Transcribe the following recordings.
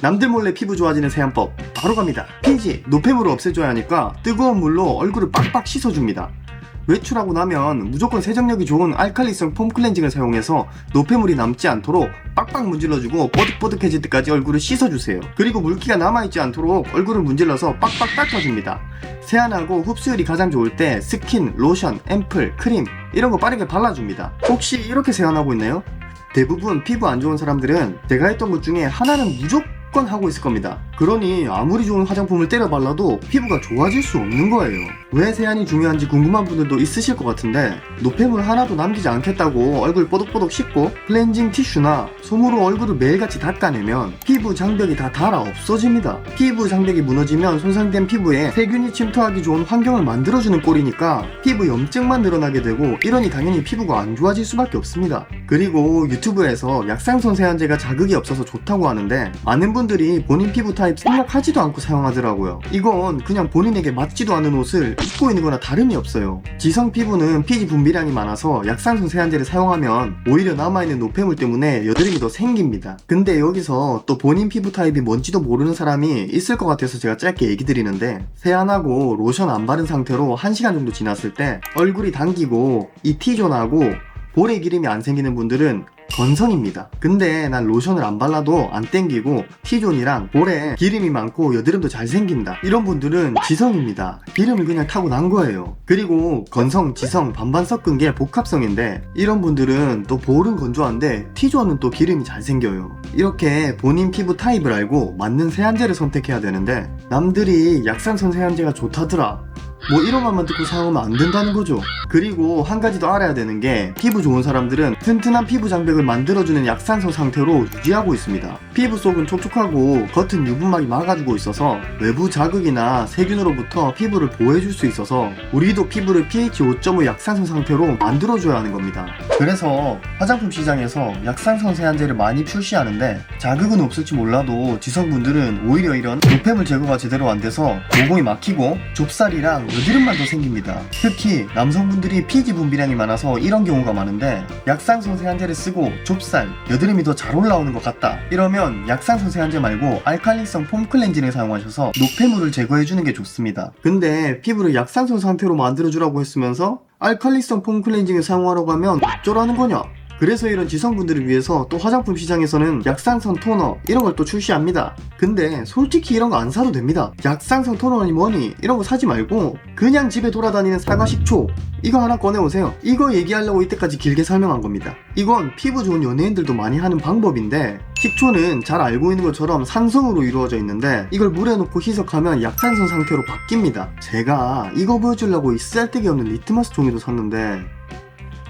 남들 몰래 피부 좋아지는 세안법 바로 갑니다. 피지, 노폐물을 없애줘야 하니까 뜨거운 물로 얼굴을 빡빡 씻어줍니다. 외출하고 나면 무조건 세정력이 좋은 알칼리성 폼 클렌징을 사용해서 노폐물이 남지 않도록 빡빡 문질러주고 뽀득뽀득해질 때까지 얼굴을 씻어주세요. 그리고 물기가 남아있지 않도록 얼굴을 문질러서 빡빡 닦아줍니다. 세안하고 흡수율이 가장 좋을 때 스킨, 로션, 앰플, 크림 이런 거 빠르게 발라줍니다. 혹시 이렇게 세안하고 있나요? 대부분 피부 안 좋은 사람들은 제가 했던 것 중에 하나는 무조건 하고 있을 겁니다. 그러니 아무리 좋은 화장품을 때려 발라도 피부가 좋아질 수 없는 거예요. 왜 세안이 중요한지 궁금한 분들도 있으실 것 같은데 노폐물 하나도 남기지 않겠다고 얼굴 뽀득뽀득 씻고 클렌징 티슈나 솜으로 얼굴을 매일같이 닦아내면 피부 장벽이 다 닳아 없어집니다. 피부 장벽이 무너지면 손상된 피부에 세균이 침투하기 좋은 환경을 만들어주는 꼴이니까 피부 염증만 늘어나게 되고 이러니 당연히 피부가 안 좋아질 수밖에 없습니다. 그리고 유튜브에서 약산성 세안제가 자극이 없어서 좋다고 하는데 많은 분들이 본인 피부 타입 생각하지도 않고 사용하더라고요. 이건 그냥 본인에게 맞지도 않은 옷을 입고 있는 거나 다름이 없어요. 지성 피부는 피지 분비량이 많아서 약산성 세안제를 사용하면 오히려 남아있는 노폐물 때문에 여드름이 더 생깁니다. 근데 여기서 또 본인 피부 타입이 뭔지도 모르는 사람이 있을 것 같아서 제가 짧게 얘기 드리는데 세안하고 로션 안 바른 상태로 1시간 정도 지났을 때 얼굴이 당기고 이 T존하고 볼에 기름이 안 생기는 분들은 건성입니다. 근데 난 로션을 안 발라도 안 땡기고 T존이랑 볼에 기름이 많고 여드름도 잘 생긴다 이런 분들은 지성입니다. 기름을 그냥 타고 난 거예요. 그리고 건성, 지성 반반 섞은 게 복합성인데 이런 분들은 또 볼은 건조한데 T존은 또 기름이 잘 생겨요. 이렇게 본인 피부 타입을 알고 맞는 세안제를 선택해야 되는데 남들이 약산성 세안제가 좋다더라 뭐 이런 말만 듣고 사용하면 안 된다는 거죠. 그리고 한 가지 더 알아야 되는 게 피부 좋은 사람들은 튼튼한 피부 장벽을 만들어주는 약산성 상태로 유지하고 있습니다. 피부 속은 촉촉하고 겉은 유분막이 막아주고 있어서 외부 자극이나 세균으로부터 피부를 보호해줄 수 있어서 우리도 피부를 pH 5.5 약산성 상태로 만들어줘야 하는 겁니다. 그래서 화장품 시장에서 약산성 세안제를 많이 출시하는데 자극은 없을지 몰라도 지성분들은 오히려 이런 노폐물 제거가 제대로 안 돼서 모공이 막히고 좁쌀이랑 여드름만 더 생깁니다. 특히 남성분들이 피지 분비량이 많아서 이런 경우가 많은데 약산성 세안제를 쓰고 좁쌀, 여드름이 더 잘 올라오는 것 같다 이러면 약산성 세안제 말고 알칼리성 폼 클렌징을 사용하셔서 노폐물을 제거해주는 게 좋습니다. 근데 피부를 약산성 상태로 만들어주라고 했으면서 알칼리성 폼 클렌징을 사용하라고 하면 어쩌라는 거냐? 그래서 이런 지성분들을 위해서 또 화장품 시장에서는 약산성 토너 이런 걸 또 출시합니다. 근데 솔직히 이런 거 안 사도 됩니다. 약산성 토너니 뭐니 이런 거 사지 말고 그냥 집에 돌아다니는 사과 식초 이거 하나 꺼내오세요. 이거 얘기하려고 이때까지 길게 설명한 겁니다. 이건 피부 좋은 연예인들도 많이 하는 방법인데 식초는 잘 알고 있는 것처럼 산성으로 이루어져 있는데 이걸 물에 넣고 희석하면 약산성 상태로 바뀝니다. 제가 이거 보여주려고 이 쓸데기 없는 리트머스 종이도 샀는데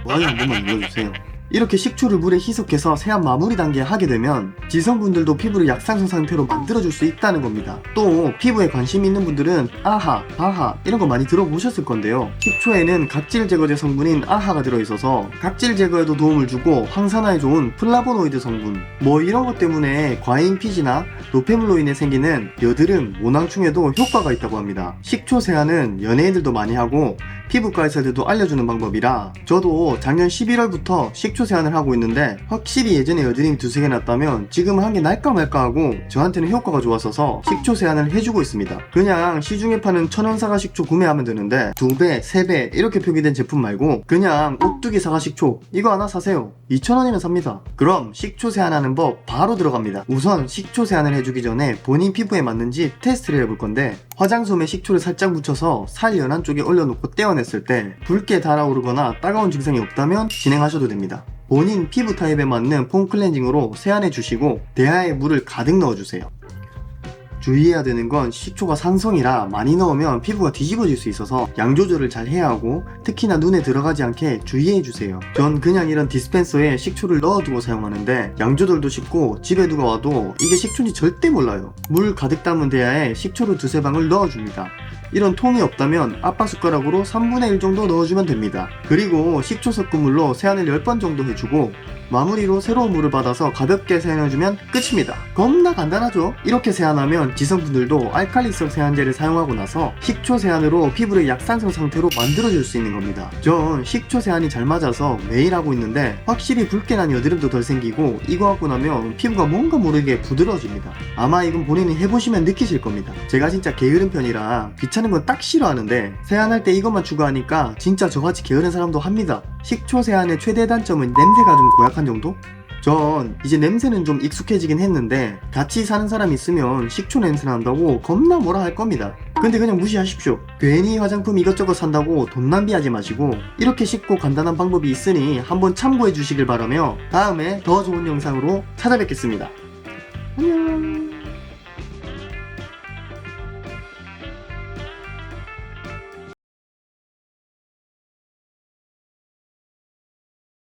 좋아요 한 번만 눌러주세요. 이렇게 식초를 물에 희석해서 세안 마무리 단계에 하게 되면 지성분들도 피부를 약산성 상태로 만들어줄 수 있다는 겁니다. 또 피부에 관심 있는 분들은 아하, 바하 이런 거 많이 들어보셨을 건데요. 식초에는 각질 제거제 성분인 아하가 들어있어서 각질 제거에도 도움을 주고 항산화에 좋은 플라보노이드 성분 뭐 이런 것 때문에 과잉 피지나 노폐물로 인해 생기는 여드름, 모낭충에도 효과가 있다고 합니다. 식초 세안은 연예인들도 많이 하고 피부과 의사들도 알려주는 방법이라 저도 작년 11월부터 식초 세안을 하고 있는데 확실히 예전에 여드름이 두세 개 났다면 지금은 한 개 날까 말까 하고 저한테는 효과가 좋았어서 식초 세안을 해주고 있습니다. 그냥 시중에 파는 1000원 사과 식초 구매하면 되는데 2배, 3배 이렇게 표기된 제품 말고 그냥 오뚜기 사과 식초 이거 하나 사세요. 2000원이면 삽니다. 그럼 식초 세안하는 법 바로 들어갑니다. 우선 식초 세안을 해주기 전에 본인 피부에 맞는지 테스트를 해볼 건데 화장솜에 식초를 살짝 묻혀서 살 연한 쪽에 올려놓고 떼어냈을 때 붉게 달아오르거나 따가운 증상이 없다면 진행하셔도 됩니다. 본인 피부 타입에 맞는 폼 클렌징으로 세안해 주시고 대야에 물을 가득 넣어주세요. 주의해야 되는 건 식초가 산성이라 많이 넣으면 피부가 뒤집어질 수 있어서 양 조절을 잘 해야 하고 특히나 눈에 들어가지 않게 주의해 주세요. 전 그냥 이런 디스펜서에 식초를 넣어두고 사용하는데 양 조절도 쉽고 집에 누가 와도 이게 식초인지 절대 몰라요. 물 가득 담은 대야에 식초를 두세 방울 넣어줍니다. 이런 통이 없다면 아빠 숟가락으로 3분의 1 정도 넣어주면 됩니다. 그리고 식초 섞은 물로 세안을 10번 정도 해주고 마무리로 새로운 물을 받아서 가볍게 세안해주면 끝입니다. 겁나 간단하죠? 이렇게 세안하면 지성분들도 알칼리성 세안제를 사용하고 나서 식초 세안으로 피부를 약산성 상태로 만들어줄 수 있는 겁니다. 전 식초 세안이 잘 맞아서 매일 하고 있는데 확실히 붉게 난 여드름도 덜 생기고 이거 하고 나면 피부가 뭔가 모르게 부드러워집니다. 아마 이건 본인이 해보시면 느끼실 겁니다. 제가 진짜 게으른 편이라 귀찮은 건 딱 싫어하는데 세안할 때 이것만 추가하니까 진짜 저같이 게으른 사람도 합니다. 식초 세안의 최대 단점은 냄새가 좀 고약한 정도? 전 이제 냄새는 좀 익숙해지긴 했는데 같이 사는 사람이 있으면 식초 냄새 난다고 겁나 뭐라 할 겁니다. 근데 그냥 무시하십시오. 괜히 화장품 이것저것 산다고 돈 낭비하지 마시고 이렇게 쉽고 간단한 방법이 있으니 한번 참고해 주시길 바라며 다음에 더 좋은 영상으로 찾아뵙겠습니다. 안녕.